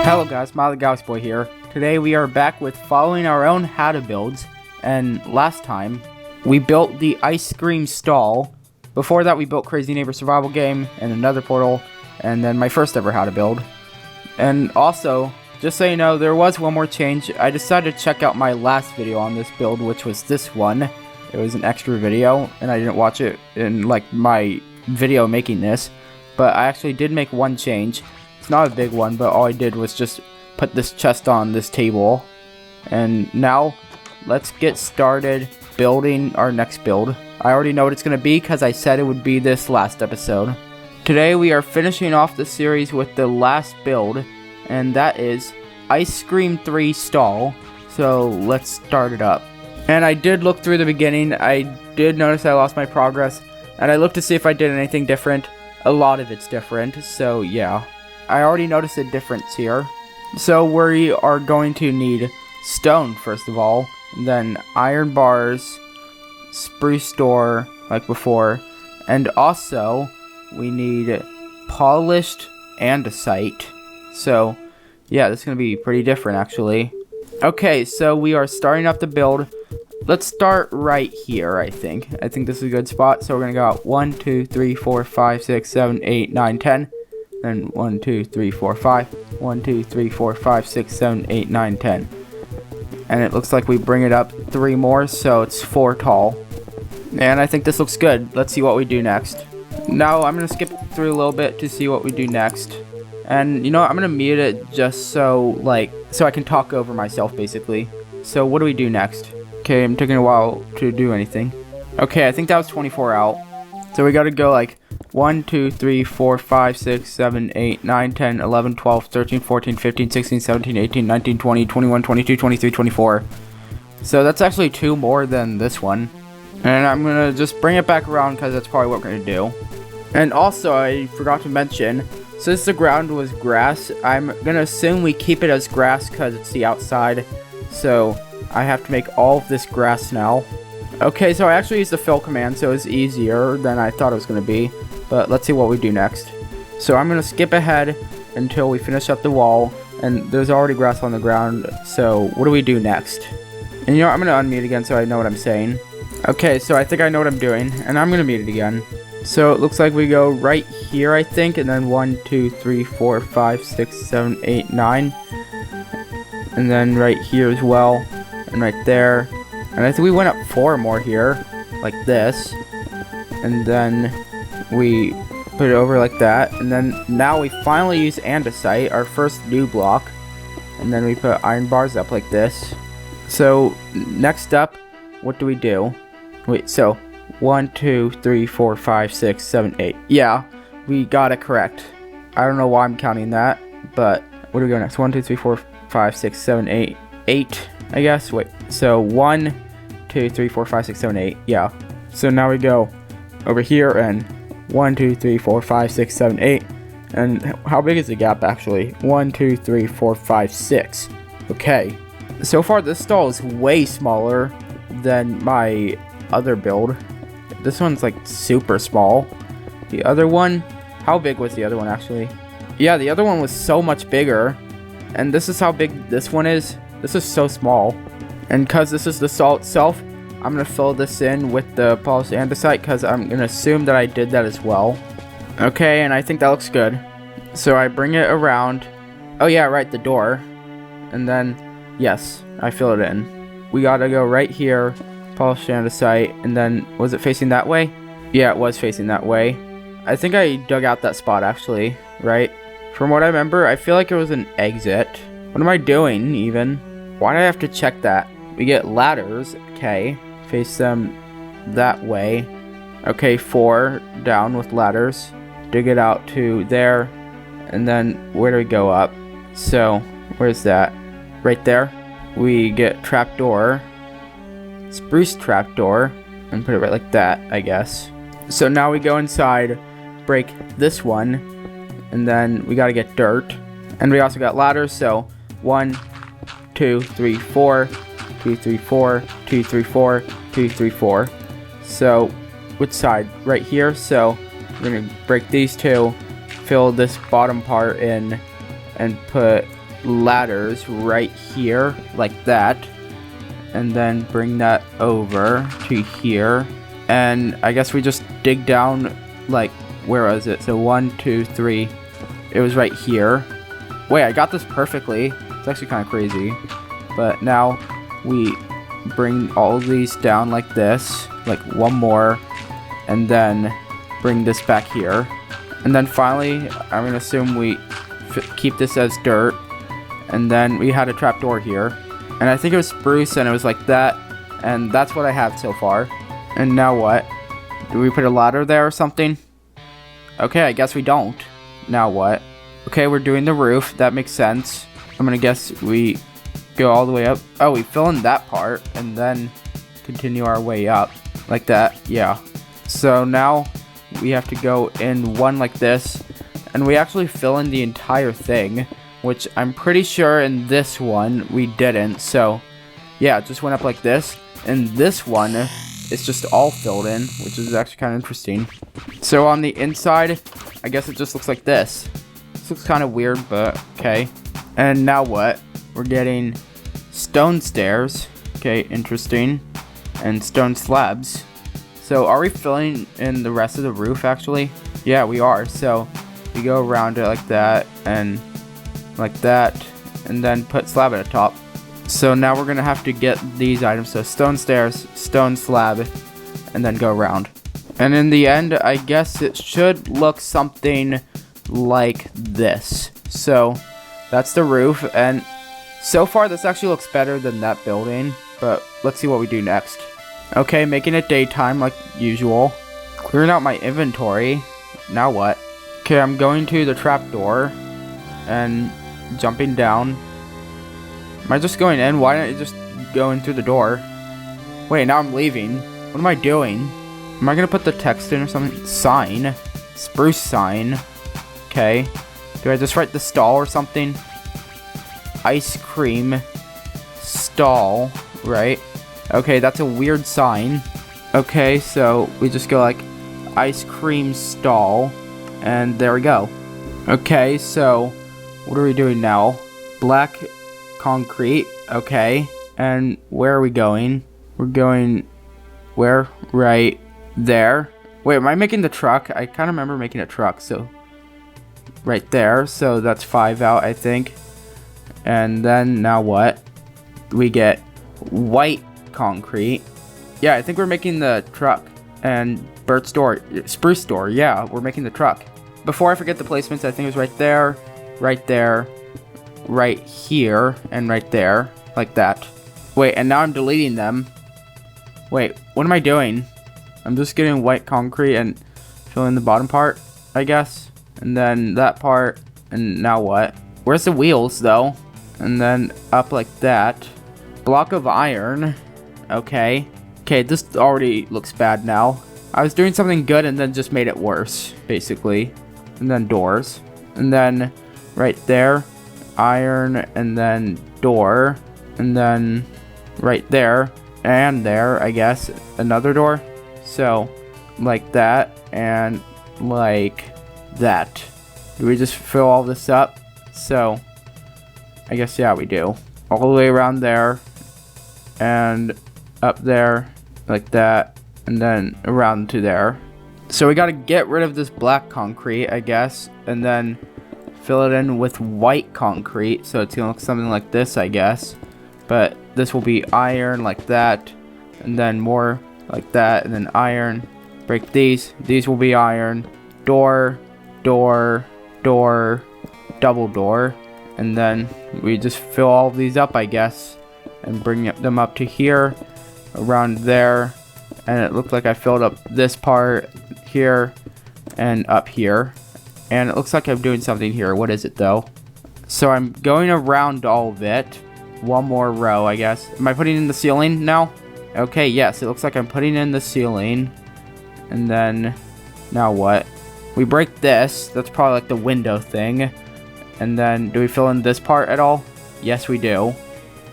Hello guys, Smiley Galaxy Boy here. Today we are back with following our own how to builds, and last time we built the ice cream stall. Before that we built Crazy Neighbor Survival Game and another portal, and then my first ever how to build. And also, just so you know, there was one more change. I decided to check out my last video on this build, which was this one. It was an extra video, and I didn't watch it in like my video making this, but I actually did make one change. It's not a big one, but all I did was just put this chest on this table. And now, let's get started building our next build. I already know what it's going to be because I said it would be this last episode. Today we are finishing off the series with the last build, and that is Ice Cream 3 Stall. So let's start it up. And I did look through the beginning. I did notice I lost my progress, and I looked to see if I did anything different. A lot of it's different, so yeah. I already noticed a difference here. So we are going to need stone first of all, then iron bars, spruce door like before, and also we need polished andesite. So yeah, this is going to be pretty different actually. Okay, so we are starting up the build. Let's start right here, I think. I think this is a good spot. So we're going to go out 1, 2, 3, 4, 5, 6, 7, 8, 9, 10. Then 1, 2, 3, 4, 5. 1, 2, 3, 4, 5, 6, 7, 8, 9, 10. And it looks like we bring it up 3 more, so it's 4 tall. And I think this looks good. Let's see what we do next. Now I'm going to skip through a little bit to see what we do next. And you know what? I'm going to mute it just so I can talk over myself basically. So what do we do next? Okay, I'm taking a while to do anything. Okay, I think that was 24 out. So we got to go like 1, 2, 3, 4, 5, 6, 7, 8, 9, 10, 11, 12, 13, 14, 15, 16, 17, 18, 19, 20, 21, 22, 23, 24. So that's actually 2 more than this one. And I'm going to just bring it back around because that's probably what we're going to do. And also, I forgot to mention, since the ground was grass, I'm going to assume we keep it as grass because it's the outside. So I have to make all of this grass now. Okay, so I actually used the fill command, so it's easier than I thought it was going to be. But let's see what we do next. So I'm going to skip ahead until we finish up the wall. And there's already grass on the ground, so what do we do next? And you know what, I'm going to unmute again so I know what I'm saying. Okay, so I think I know what I'm doing, and I'm going to mute it again. So it looks like we go right here, I think, and then 1, 2, 3, 4, 5, 6, 7, 8, 9. And then right here as well, and right there. And I think we went up 4 more here, like this. And then we put it over like that. And then now we finally use andesite, our first new block. And then we put iron bars up like this. So next up, what do we do? Wait, so 1, 2, 3, 4, 5, 6, 7, 8. Yeah, we got it correct. I don't know why I'm counting that, but what do we go next? 1, 2, 3, 4, 5, 6, 7, 8. 8, I guess. Wait, so 1, 2, 3, 4, 5, 6, 7, 8. Yeah. So now we go over here and 1, 2, 3, 4, 5, 6, 7, 8. And how big is the gap actually? 1, 2, 3, 4, 5, 6. Okay. So far this stall is way smaller than my other build. This one's like super small. The other one, how big was the other one actually? Yeah, the other one was so much bigger. And this is how big this one is. This is so small. And because this is the stall itself, I'm going to fill this in with the polished andesite because I'm going to assume that I did that as well. Okay, and I think that looks good. So I bring it around. Oh yeah, right, the door. And then, yes, I fill it in. We got to go right here, polished andesite, and then, was it facing that way? Yeah, it was facing that way. I think I dug out that spot actually, right? From what I remember, I feel like it was an exit. What am I doing even? Why do I have to check that? We get ladders, okay. Face them that way. Okay, 4 down with ladders. Dig it out to there. And then where do we go up? So, where's that? Right there. We get trapdoor. Spruce trapdoor. And put it right like that, I guess. So now we go inside. Break this one. And then we gotta get dirt. And we also got ladders, so 1, 2, 3, 4. 2, 3, 4, 2, 3, 4, 2, 3, 4. So, which side? Right here. So, we're going to break these two, fill this bottom part in, and put ladders right here, like that. And then bring that over to here. And I guess we just dig down, like, where was it? So 1, 2, 3. It was right here. Wait, I got this perfectly. It's actually kind of crazy. But now we bring all of these down like this. Like one more. And then bring this back here. And then finally, I'm going to assume we keep this as dirt. And then we had a trapdoor here. And I think it was spruce and it was like that. And that's what I have so far. And now what? Do we put a ladder there or something? Okay, I guess we don't. Now what? Okay, we're doing the roof. That makes sense. I'm gonna guess we go all the way up. Oh, we fill in that part and then continue our way up. Like that, yeah. So now we have to go in one like this. And we actually fill in the entire thing. Which I'm pretty sure in this one we didn't. So yeah, it just went up like this. And this one is just all filled in, which is actually kind of interesting. So on the inside, I guess it just looks like this. This looks kind of weird, but okay. And now what? We're getting stone stairs. Okay, interesting. And stone slabs. So are we filling in the rest of the roof actually? Yeah, we are. So we go around it like that and like that, and then put slab at the top. So now we're gonna have to get these items. So stone stairs, stone slab, and then go around. And in the end, I guess it should look something like this. So that's the roof, and so far this actually looks better than that building, but let's see what we do next. Okay, making it daytime like usual. Clearing out my inventory. Now what? Okay, I'm going to the trapdoor and jumping down. Am I just going in? Why don't you just go in through the door? Wait, now I'm leaving. What am I doing? Am I gonna put the text in or something? Sign. Spruce sign. Okay. Do I just write the stall or something? Ice cream stall, right? Okay, that's a weird sign. Okay, so we just go like ice cream stall, and there we go. Okay, so what are we doing now? Black concrete. Okay. And where are we going? We're going where? Right there. Wait, am I making the truck? I kind of remember making a truck. So right there. So that's 5 out, I think. And then now what? We get white concrete. Yeah, I think we're making the truck. And Bert's door. Spruce door. Yeah, we're making the truck. Before I forget the placements, I think it was right there. Right there, right here, and right there, like that. Wait, and now I'm deleting them. Wait, what am I doing? I'm just getting white concrete and filling the bottom part, I guess. And then that part, and now what? Where's the wheels, though? And then up like that. Block of iron. Okay. Okay, this already looks bad now. I was doing something good and then just made it worse, basically. And then doors. And then right there, iron, and then door, and then right there, and there, I guess, another door. So, like that, and like that. Do we just fill all this up? So, I guess, yeah, we do. All the way around there, and up there, like that, and then around to there. So we gotta get rid of this black concrete, I guess, and then fill it in with white concrete, so it's gonna look something like this, I guess. But this will be iron like that, and then more like that, and then iron. Break these. These will be iron. Door, door, door, double door, and then we just fill all of these up, I guess, and bring them up to here, around there, and it looked like I filled up this part here and up here. And it looks like I'm doing something here. What is it, though? So I'm going around all of it. One more row, I guess. Am I putting in the ceiling now? Okay, yes. It looks like I'm putting in the ceiling. And then, now what? We break this. That's probably like the window thing. And then, do we fill in this part at all? Yes, we do.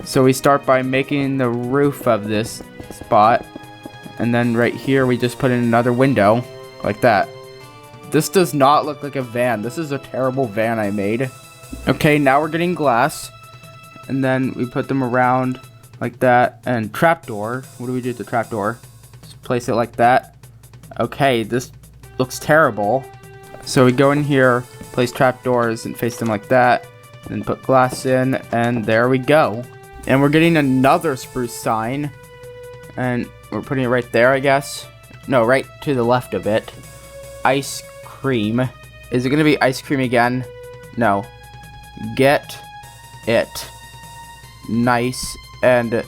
So we start by making the roof of this spot. And then right here, we just put in another window. Like that. This does not look like a van. This is a terrible van I made. Okay, now we're getting glass. And then we put them around like that. And trapdoor. What do we do with the trapdoor? Just place it like that. Okay, this looks terrible. So we go in here, place trapdoors and face them like that. Then put glass in, and there we go. And we're getting another spruce sign. And we're putting it right there, I guess. No, right to the left of it. Ice cream. Is it gonna be ice cream again? No. Get it nice and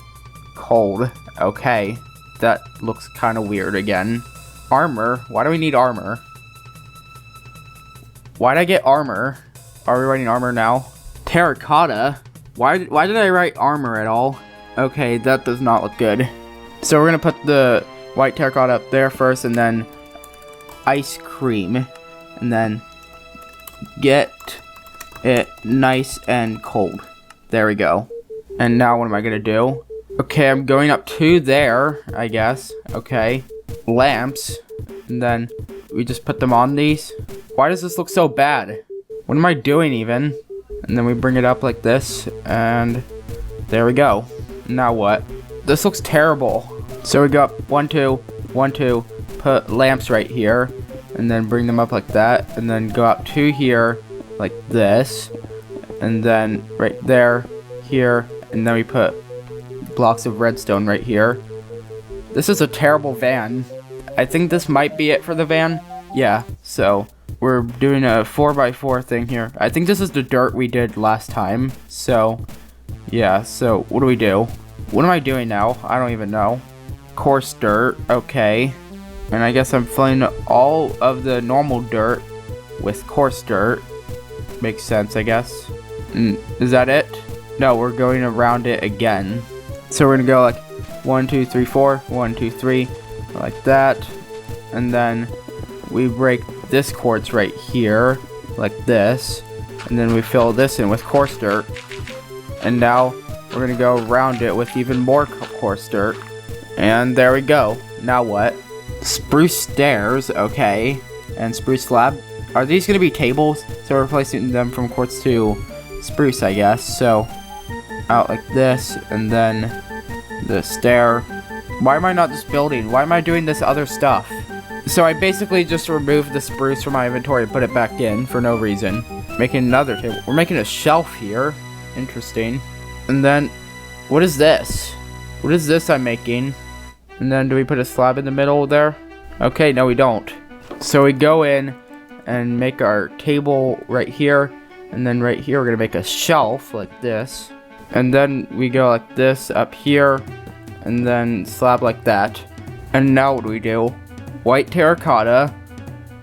cold. Okay. That looks kind of weird again. Armor. Why do we need armor? Why'd I get armor? Are we writing armor now? Terracotta. Why did I write armor at all? Okay, that does not look good. So we're gonna put the white terracotta up there first, and then ice cream, and then get it nice and cold. There we go. And now what am I gonna do? Okay, I'm going up to there, I guess. Okay. Lamps. And then we just put them on these. Why does this look so bad? What am I doing even? And then we bring it up like this, and there we go. Now what? This looks terrible. So we go up 1, 2, 1, 2, put lamps right here, and then bring them up like that, and then go up to here like this, and then right there, here, and then we put blocks of redstone right here. This is a terrible van. I think this might be it for the van. Yeah, so we're doing a 4x4 thing here. I think this is the dirt we did last time. So, yeah, so what do we do? What am I doing now? I don't even know. Coarse dirt, okay. And I guess I'm filling all of the normal dirt with coarse dirt. Makes sense, I guess. Is that it? No, we're going around it again. So we're gonna go like 1, 2, 3, 4, 1, 2, 3, like that. And then we break this quartz right here, like this. And then we fill this in with coarse dirt. And now we're gonna go around it with even more coarse dirt. And there we go. Now what? Spruce stairs, okay. And spruce slab. Are these gonna be tables? So we're replacing them from quartz to spruce, I guess. So out like this, and then the stair. Why am I not just building? Why am I doing this other stuff? So I basically just removed the spruce from my inventory and put it back in for no reason. Making another table. We're making a shelf here. Interesting. And then, what is this? What is this I'm making? And then do we put a slab in the middle there? Okay, no we don't. So we go in and make our table right here. And then right here we're gonna make a shelf like this. And then we go like this up here. And then slab like that. And now what do we do? White terracotta.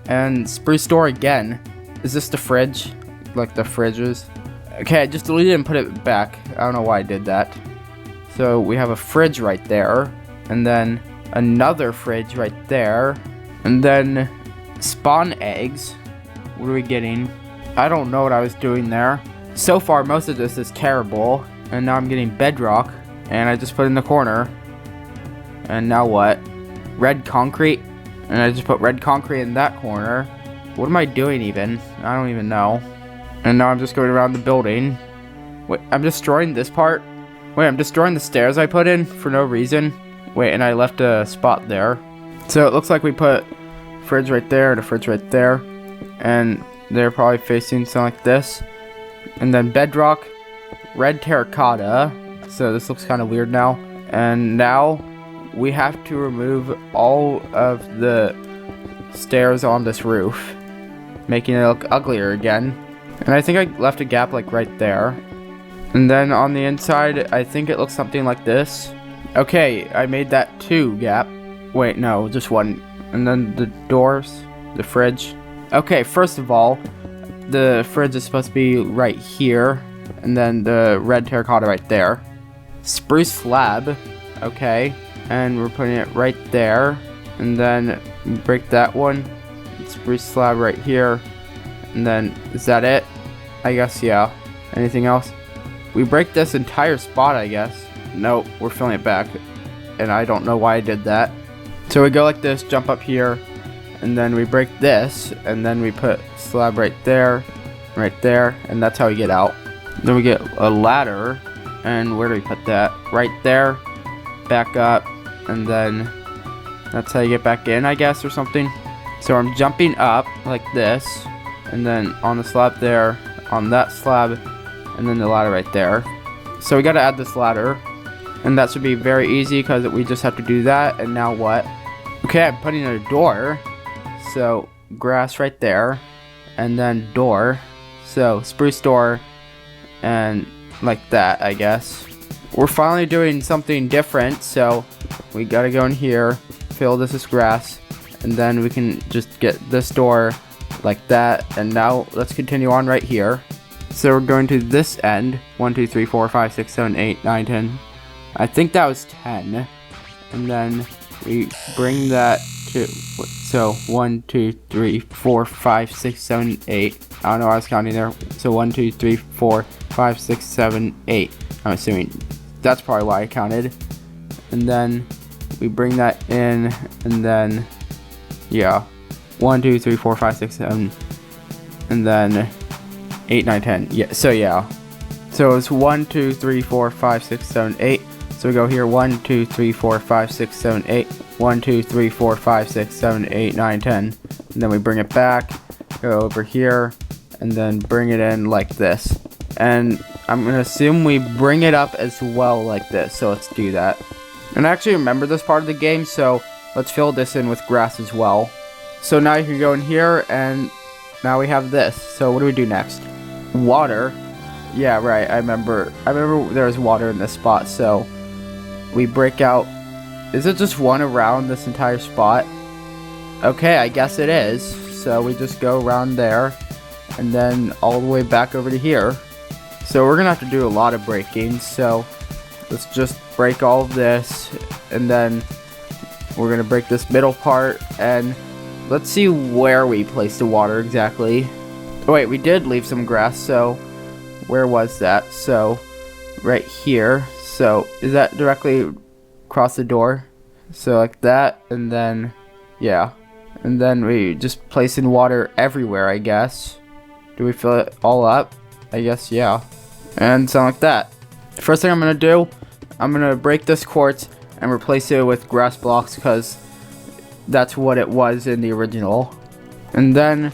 And spruce door again. Is this the fridge? Like the fridges? Okay, I just deleted it and put it back. I don't know why I did that. So we have a fridge right there. And then another fridge right there. And then spawn eggs. What are we getting? I don't know what I was doing there. So far, most of this is terrible. And now I'm getting bedrock. And I just put in the corner. And now what? Red concrete. And I just put red concrete in that corner. What am I doing even? I don't even know. And now I'm just going around the building. Wait, I'm destroying this part? Wait, I'm destroying the stairs I put in for no reason? Wait, and I left a spot there. So it looks like we put fridge right there and a fridge right there. And they're probably facing something like this. And then bedrock, red terracotta. So this looks kind of weird now. And now we have to remove all of the stairs on this roof, making it look uglier again. And I think I left a gap like right there. And then on the inside, I think it looks something like this. Okay, I made that 2 gap. Wait, no, just 1. And then the doors, the fridge. Okay, first of all, the fridge is supposed to be right here. And then the red terracotta right there. Spruce slab. Okay. And we're putting it right there. And then break that one. Spruce slab right here. And then, is that it? I guess, yeah. Anything else? We break this entire spot, I guess. Nope, we're filling it back. And I don't know why I did that. So we go like this, jump up here. And then we break this. And then we put slab right there. right there, and that's how we get out. Then we get a ladder, and where do we put that? Right there, back up, and then that's how you get back in, I guess, or something. So I'm jumping up like this, and then on the slab there, on that slab, and then the ladder right there. So we gotta add this ladder, and that should be very easy because we just have to do that. And now what? Okay, I'm putting in a door, so grass right there, and then door, so spruce door, and like that, I guess. We're finally doing something different, so we gotta go in here, fill this with grass, and then we can just get this door like that. And now let's continue on right here. So we're going to this end. 1 2 3 4 5 6 7 8 9 10. I think that was 10. And then we bring that to, so 1 2 3 4 5 6 7 8. I don't know, I was counting there. So 1 2 3 4 5 6 7 8. I'm assuming that's probably why I counted. And then we bring that in, and then yeah, 1 2 3 4 5 6 7, and then 8 9 10. Yeah, so yeah, so it's 1 2 3 4 5 6 7 8. So we go here, 1 2 3 4 5 6 7 8, 1 2 3 4 5 6 7 8 9 10, and then we bring it back, go over here, and then bring it in like this. And I'm gonna assume we bring it up as well like this. So let's do that. And I actually remember this part of the game, so let's fill this in with grass as well. So now you can go in here, and now we have this. So what do we do next? Water. Yeah, right. I remember there was water in this spot. So we break out. Is it just one around this entire spot? Okay, I guess it is. So we just go around there, and then all the way back over to here. So we're gonna have to do a lot of breaking. So let's just break all of this, and then we're gonna break this middle part, and let's see where we place the water exactly. Oh wait, we did leave some grass, so where was that? So right here. So is that directly across the door? So like that, and then yeah, and then we just place in water everywhere, I guess. Do we fill it all up? I guess yeah, and something like that. First thing I'm gonna do, I'm gonna break this quartz and replace it with grass blocks because that's what it was in the original. And then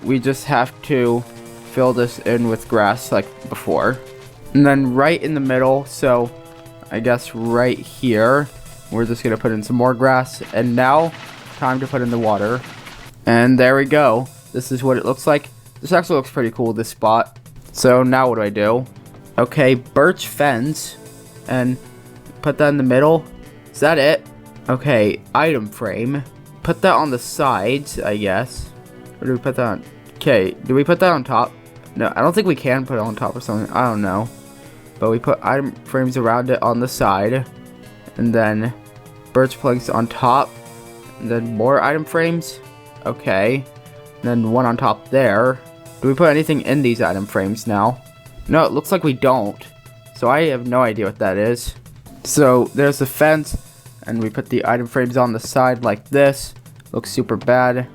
we just have to fill this in with grass like before. And then right in the middle, so I guess right here, we're just gonna put in some more grass. And now, time to put in the water. And there we go. This is what it looks like. This actually looks pretty cool, this spot. So now what do I do? Okay, birch fence, and put that in the middle. Is that it? Okay, item frame. Put that on the sides, I guess. Or do we put that on? Okay, do we put that on top? No, I don't think we can put it on top or something. I don't know. But we put item frames around it on the side. And then birch planks on top. And then more item frames. Okay. And then one on top there. Do we put anything in these item frames now? No, it looks like we don't. So I have no idea what that is. So there's the fence, and we put the item frames on the side like this. Looks super bad.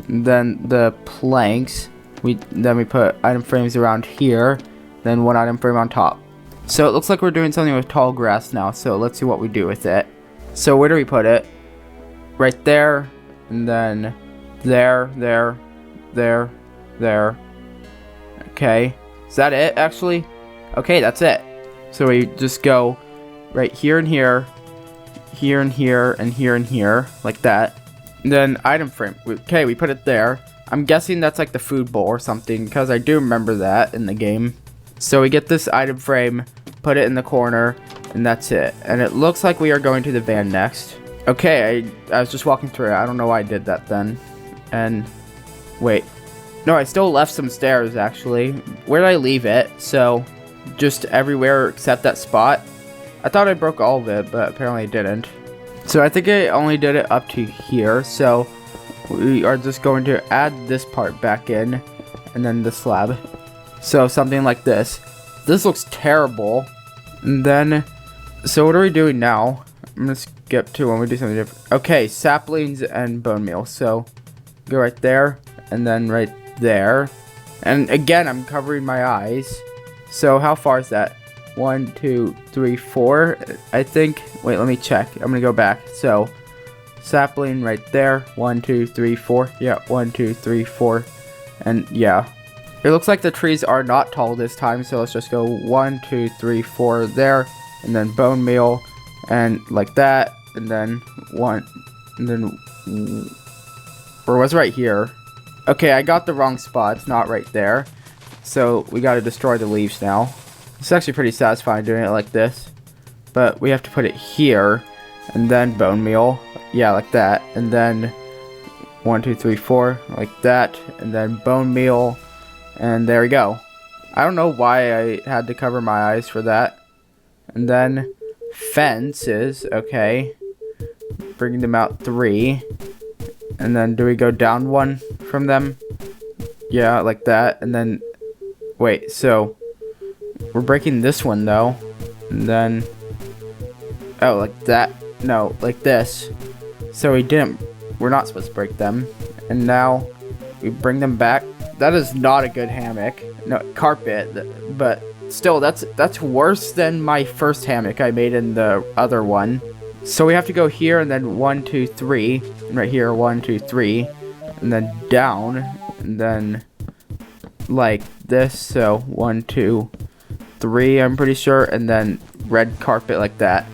And then the planks, then we put item frames around here, then one item frame on top. So it looks like we're doing something with tall grass now. So let's see what we do with it. So where do we put it? Right there, and then there. Okay, is that it actually? Okay, that's it. So we just go right here and here, here and here, and here and here, like that. And then item frame. Okay, we put it there. I'm guessing that's like the food bowl or something, because I do remember that in the game. So we get this item frame, put it in the corner, and that's it. And it looks like we are going to the van next. Okay, I was just walking through it. I don't know why I did that then. And wait. No, I still left some stairs, actually. Where did I leave it? So, just everywhere except that spot. I thought I broke all of it, but apparently I didn't. So, I think I only did it up to here. So, we are just going to add this part back in. And then the slab. So, something like this. This looks terrible. And then, so what are we doing now? I'm going to skip to when we do something different. Okay, saplings and bone meal. So, go right there. And then right there, And again, I'm covering my eyes. So how far is that? 1, 2, 3, 4. I think. Wait, let me check. I'm gonna go back. So sapling right there. 1, 2, 3, 4. Yeah, 1, 2, 3, 4. And yeah. It looks like the trees are not tall this time, so let's just go 1, 2, 3, 4 there, and then bone meal, and like that, and then 1, and then, or was right here. Okay, I got the wrong spot. It's not right there, so we got to destroy the leaves now. It's actually pretty satisfying doing it like this, but we have to put it here, and then bone meal, yeah, like that, and then 1, 2, 3, 4, like that, and then bone meal. And there we go. I don't know why I had to cover my eyes for that. And then fences, okay. Bringing them out 3. And then do we go down 1 from them? Yeah, like that. And then, wait, so we're breaking this one though. And then, oh, like that. No, like this. So we're not supposed to break them. And now we bring them back. That is not a good hammock. No, carpet. But still, that's worse than my first hammock I made in the other one. So we have to go here and then 1, 2, 3. And right here, 1, 2, 3. And then down. And then like this. So 1, 2, 3, I'm pretty sure. And then red carpet like that.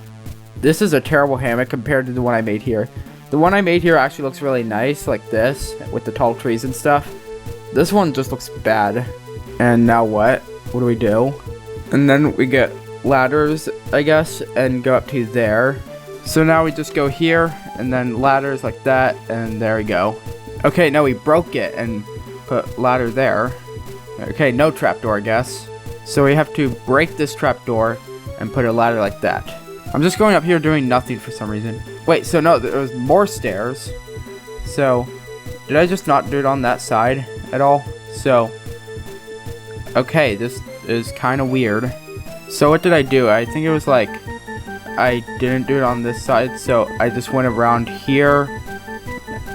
This is a terrible hammock compared to the one I made here. The one I made here actually looks really nice, like this, with the tall trees and stuff. This one just looks bad. And now what? What do we do? And then we get ladders, I guess, and go up to there. So now we just go here, and then ladders like that, and there we go. Okay, no, we broke it and put ladder there. Okay, no trapdoor, I guess. So we have to break this trapdoor and put a ladder like that. I'm just going up here doing nothing for some reason. Wait, so no, there was more stairs. So, did I just not do it on that side at all? So, okay, this is kind of weird. So what did I do? I think it was like, I didn't do it on this side, so I just went around here,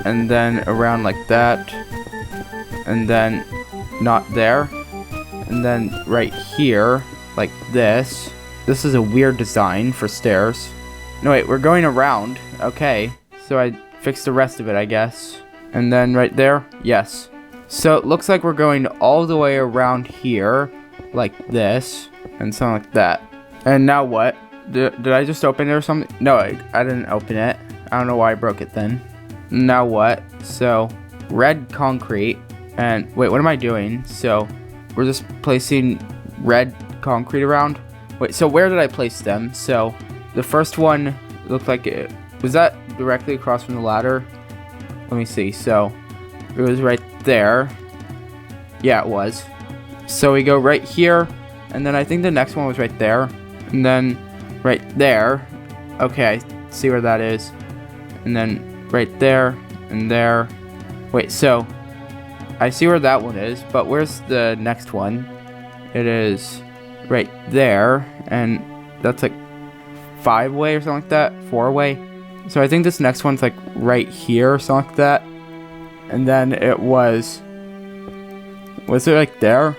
and then around like that, and then not there, and then right here, like this. This is a weird design for stairs. No, wait, we're going around. Okay, so I fixed the rest of it, I guess. And then right there, yes. So it looks like we're going all the way around here, like this, and something like that. And now what? Did I just open it or something? No, I didn't open it. I don't know why I broke it then. Now what? So, red concrete. And, wait, what am I doing? So, we're just placing red concrete around. Wait, so where did I place them? So, the first one looked like it. Was that directly across from the ladder? Let me see. So, it was right there. Yeah, it was. So, we go right here. And then I think the next one was right there. And then right there. Okay, I see where that is. And then right there and there. Wait, so I see where that one is, but where's the next one? It is right there, and that's like 5-way or something like that, 4-way. So I think this next one's like right here or something like that. And then it was it like there?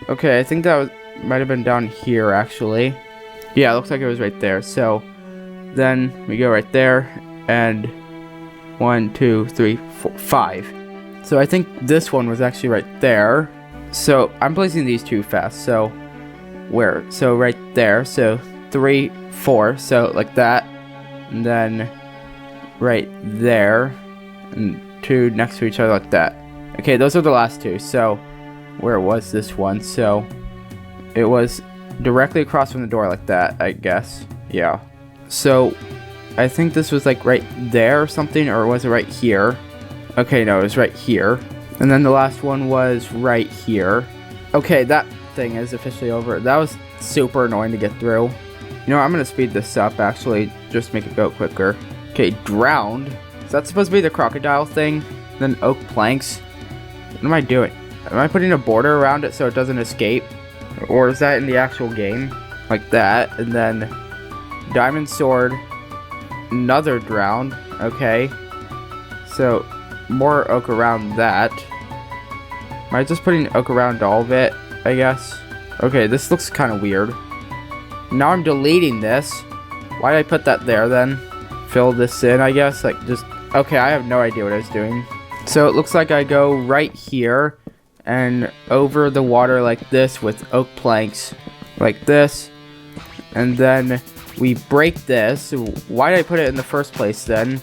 Okay, I think that might have been down here actually. Yeah, it looks like it was right there. So then we go right there, and 1, 2, 3, 4, 5. So I think this one was actually right there. So I'm placing these two fast. So where? So right there. So 3, 4. So like that. And then right there. And 2 next to each other like that. Okay, those are the last two. So where was this one? So it was directly across from the door like that, I guess. Yeah. So I think this was like right there or something, or was it right here? Okay, no, it was right here. And then the last one was right here. Okay, that thing is officially over. That was super annoying to get through. You know what, I'm gonna speed this up actually, just make it go quicker. Okay, drowned. Is that supposed to be the crocodile thing? Then oak planks. What am I doing? Am I putting a border around it so it doesn't escape? Or is that in the actual game? Like that, and then diamond sword. Another drowned. Okay. So more oak around that. Am I just putting oak around all of it, I guess? Okay, this looks kind of weird. Now I'm deleting this. Why did I put that there then? Fill this in, I guess. Like, just... Okay, I have no idea what I was doing. So it looks like I go right here and over the water like this with oak planks. Like this. And then we break this. Why did I put it in the first place then?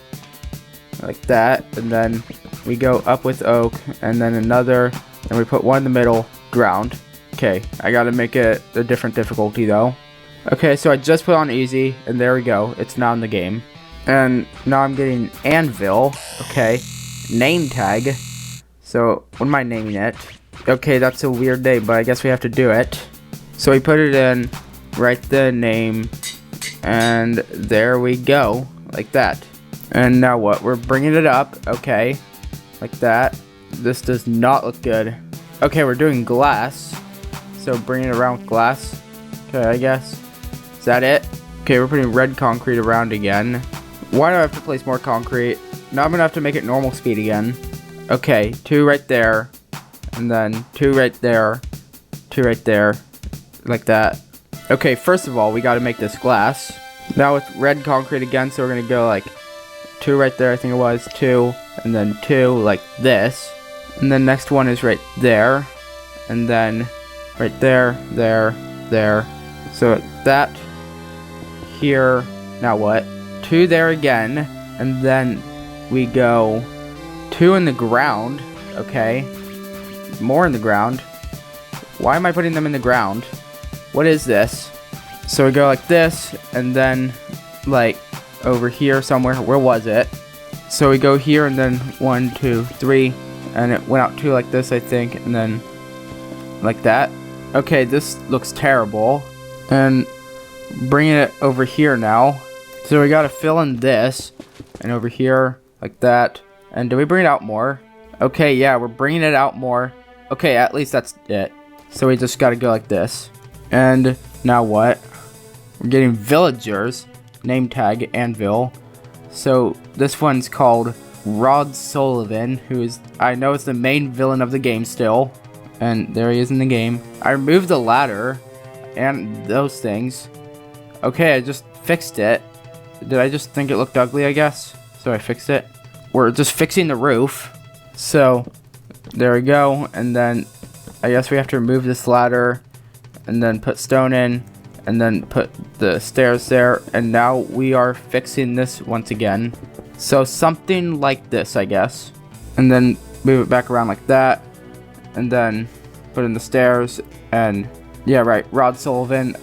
Like that. And then we go up with oak. And then another. And we put one in the middle. Ground. Okay, I gotta make it a different difficulty though. Okay, so I just put on easy. And there we go. It's now in the game. And now I'm getting anvil. Okay. Name tag. So, what am I naming it? Okay, that's a weird name, but I guess we have to do it. So we put it in, write the name, and there we go. Like that. And now what? We're bringing it up. Okay. Like that. This does not look good. Okay, we're doing glass. So bringing it around with glass. Okay, I guess. Is that it? Okay, we're putting red concrete around again. Why do I have to place more concrete? Now I'm gonna have to make it normal speed again. Okay, 2 right there. And then 2 right there. 2 right there. Like that. Okay, first of all, we gotta make this glass. Now with red concrete again, so we're gonna go like 2 right there, I think it was. 2. And then 2 like this. And then next one is right there. And then right there, there. So that. Here. Now what? 2 there again. And then we go 2 in the ground. Okay. More in the ground. Why am I putting them in the ground? What is this? So we go like this, and then like over here somewhere. Where was it? So we go here, and then 1, 2, 3, and it went out 2 like this, I think, and then like that. Okay, this looks terrible. And bringing it over here now. So we gotta fill in this, and over here like that. And do we bring it out more? Okay, yeah, we're bringing it out more. Okay, at least that's it. So we just gotta go like this. And now what? We're getting villagers. Name tag, anvil. So this one's called Rod Sullivan, who is, I know it's the main villain of the game still. And there he is in the game. I removed the ladder and those things. Okay, I just fixed it. Did I just think it looked ugly, I guess? So I fixed it. We're just fixing the roof. So there we go. And then I guess we have to remove this ladder and then put stone in and then put the stairs there. And now we are fixing this once again. So something like this, I guess. And then move it back around like that. And then put in the stairs. And yeah, right. Rod Sullivan.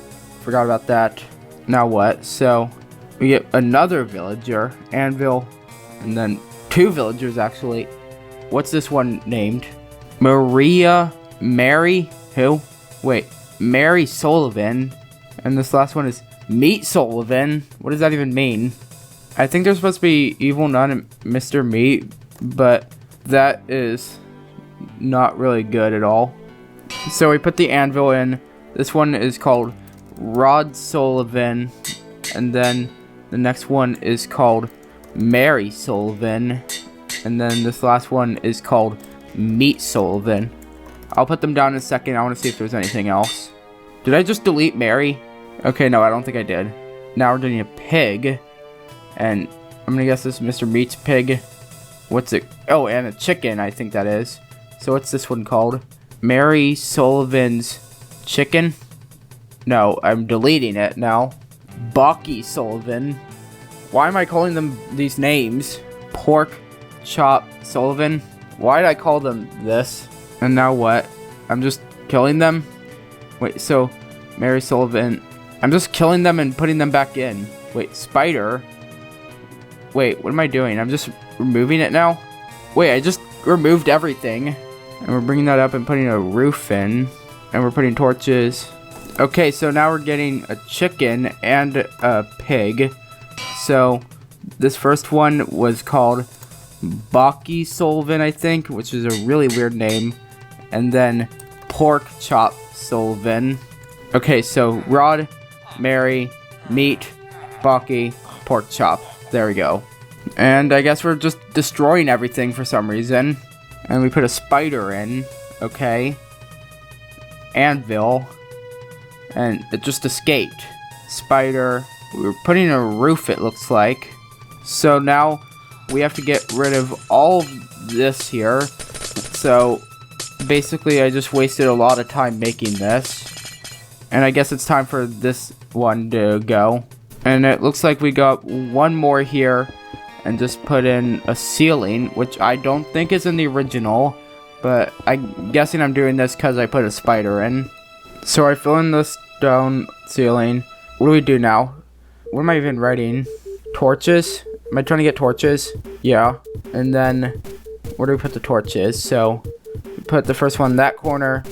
Forgot about that. Now what? So we get another villager. Anvil. And then 2 villagers, actually. What's this one named? Mary? Who? Wait. Mary Sullivan. And this last one is Meat Sullivan. What does that even mean? I think there's supposed to be Evil Nun and Mr. Meat. But that is not really good at all. So we put the anvil in. This one is called Rod Sullivan. And then the next one is called Mary Sullivan. And then this last one is called Meat Sullivan. I'll put them down in a second. I want to see if there's anything else. Did I just delete Mary? Okay, no, I don't think I did. Now we're doing a pig. And I'm going to guess this is Mr. Meat's pig. What's it? Oh, and a chicken, I think that is. So what's this one called? Mary Sullivan's chicken? No, I'm deleting it now. Bucky Sullivan. Why am I calling them these names? Pork Chop Sullivan. Why did I call them this? And now what? I'm just killing them? Wait, so Mary Sullivan. I'm just killing them and putting them back in. Wait, spider? Wait, what am I doing? I'm just removing it now? Wait, I just removed everything. And we're bringing that up and putting a roof in. And we're putting torches. Okay, so now we're getting a chicken and a pig. So this first one was called Bucky Sullivan, I think, which is a really weird name. And then Pork Chop Sullivan. Okay, so Rod, Mary, Meat, Bucky, Pork Chop. There we go. And I guess we're just destroying everything for some reason. And we put a spider in. Okay. Anvil. And it just escaped. Spider. We were putting a roof, it looks like. So now we have to get rid of all of this here. So basically I just wasted a lot of time making this. And I guess it's time for this one to go. And it looks like we got one more here. And just put in a ceiling, which I don't think is in the original. But I'm guessing I'm doing this because I put a spider in. So I fill in the stone ceiling. What do we do now? What am I even writing? Torches? Am I trying to get torches? Yeah. And then where do we put the torches? So we put the first one in that corner.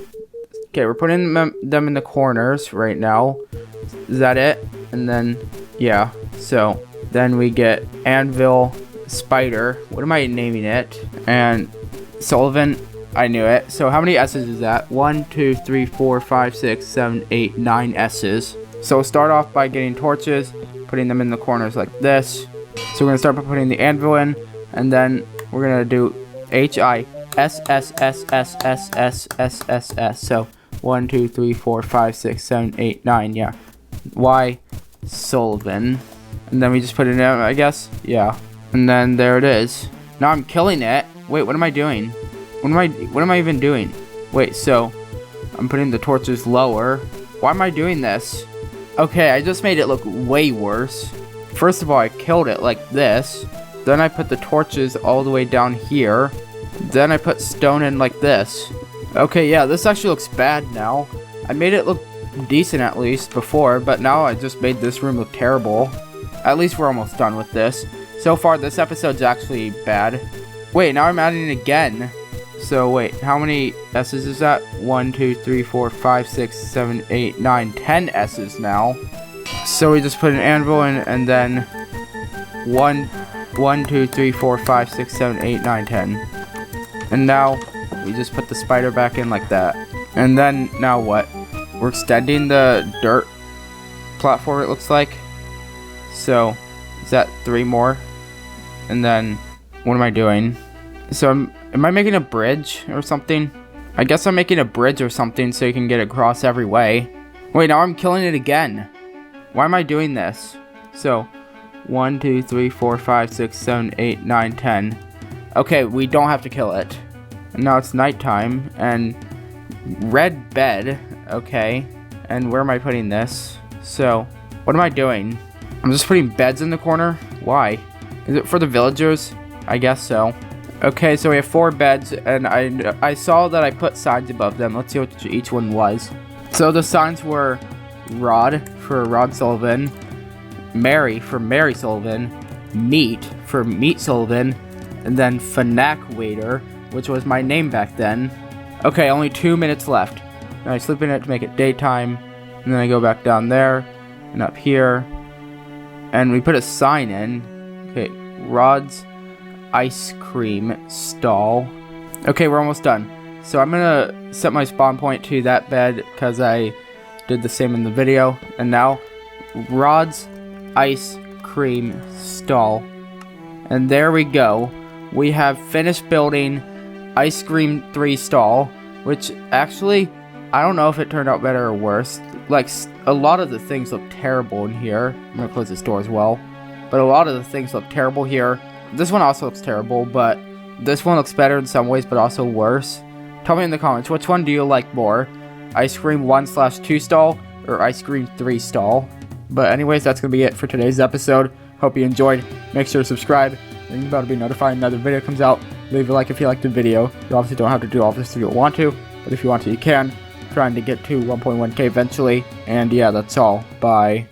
Okay, we're putting them in the corners right now. Is that it? And then, yeah. So then we get Anvil, Spider. What am I naming it? And Sullivan. I knew it. So how many S's is that? 1, 2, 3, 4, 5, 6, 7, 8, 9 S's. So we'll start off by getting torches, putting them in the corners like this. So we're going to start by putting the anvil in, and then we're going to do H-I-S-S-S-S-S-S-S-S-S. So 1, 2, 3, 4, 5, 6, 7, 8, 9, yeah. Y Sullivan. And then we just put it in, I guess. Yeah. And then there it is. Now I'm killing it. Wait, what am I doing? What am I even doing? Wait, so I'm putting the torches lower. Why am I doing this? Okay, I just made it look way worse. First of all, I killed it like this. Then I put the torches all the way down here. Then I put stone in like this. Okay, yeah, this actually looks bad now. I made it look decent at least before, but now I just made this room look terrible. At least we're almost done with this. So far, this episode's actually bad. Wait, now I'm adding it again. So wait, how many S's is that? 1, 2, 3, 4, 5, 6, 7, 8, 9, 10 S's now. So we just put an anvil in, and then 1, 2, 3, 4, 5, 6, 7, 8, 9, 10. And now we just put the spider back in like that. And then now what? We're extending the dirt platform, it looks like. So is that 3 more? And then what am I doing? So am I making a bridge or something? I guess I'm making a bridge or something so you can get across every way. Wait, now I'm killing it again. Why am I doing this? So 1, 2, 3, 4, 5, 6, 7, 8, 9, 10. Okay, we don't have to kill it. And now it's nighttime and red bed. Okay. And where am I putting this? So what am I doing? I'm just putting beds in the corner. Why? Is it for the villagers? I guess so. Okay, so we have 4 beds, and I saw that I put signs above them. Let's see what each one was. So the signs were Rod for Rod Sullivan, Mary for Mary Sullivan, Meat for Meat Sullivan, and then Fnac Waiter, which was my name back then. Okay, only 2 minutes left. Now I sleep in it to make it daytime, and then I go back down there, and up here, and we put a sign in. Okay, Rod's ice cream stall. Okay, we're almost done. So I'm gonna set my spawn point to that bed because I did the same in the video. And now Rod's ice cream stall. And there we go. We have finished building Ice Cream 3 stall, which actually I don't know if it turned out better or worse. Like, a lot of the things look terrible in here. I'm gonna close this door as well. But a lot of the things look terrible here. This one also looks terrible, but this one looks better in some ways, but also worse. Tell me in the comments, which one do you like more? Ice Cream 1/2 stall or Ice Cream 3 stall? But anyways, that's going to be it for today's episode. Hope you enjoyed. Make sure to subscribe. Ring the bell to be notified when another video comes out. Leave a like if you liked the video. You obviously don't have to do all this if you don't want to, but if you want to, you can. Trying to get to 1.1k eventually. And yeah, that's all. Bye.